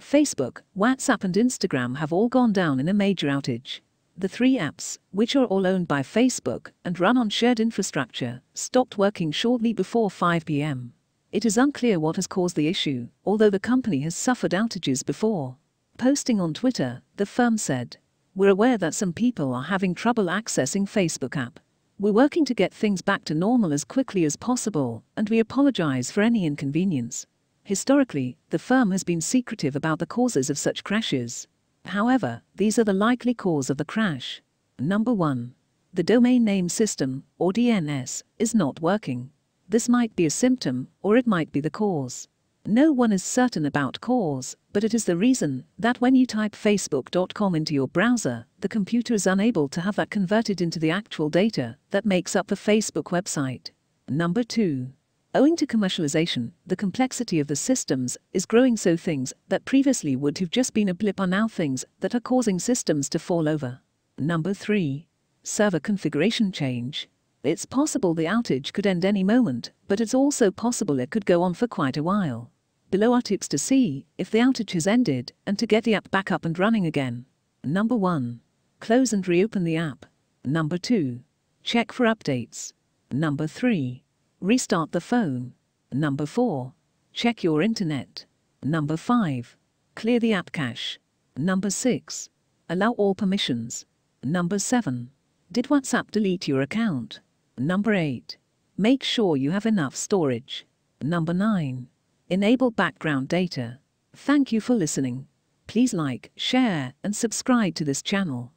Facebook, WhatsApp and Instagram have all gone down in a major outage. The three apps, which are all owned by Facebook and run on shared infrastructure, stopped working shortly before 5 p.m. It is unclear what has caused the issue, although the company has suffered outages before. Posting on Twitter, the firm said, "We're aware that some people are having trouble accessing Facebook app. We're working to get things back to normal as quickly as possible, and we apologize for any inconvenience." Historically, the firm has been secretive about the causes of such crashes. However, these are the likely cause of the crash. Number 1. The domain name system, or DNS, is not working. This might be a symptom, or it might be the cause. No one is certain about cause, but it is the reason that when you type facebook.com into your browser, the computer is unable to have that converted into the actual data that makes up the Facebook website. Number 2. Owing to commercialization, the complexity of the systems is growing, so things that previously would have just been a blip are now things that are causing systems to fall over. Number 3. Server configuration change. It's possible the outage could end any moment, but it's also possible it could go on for quite a while. Below are tips to see if the outage has ended and to get the app back up and running again. Number 1. Close and reopen the app. Number 2. Check for updates. Number 3. Restart the phone. Number 4. Check your internet. Number 5. Clear the app cache. Number 6. Allow all permissions. Number 7. Did WhatsApp delete your account? Number 8. Make sure you have enough storage. Number 9. Enable background data. Thank you for listening. Please like, share, and subscribe to this channel.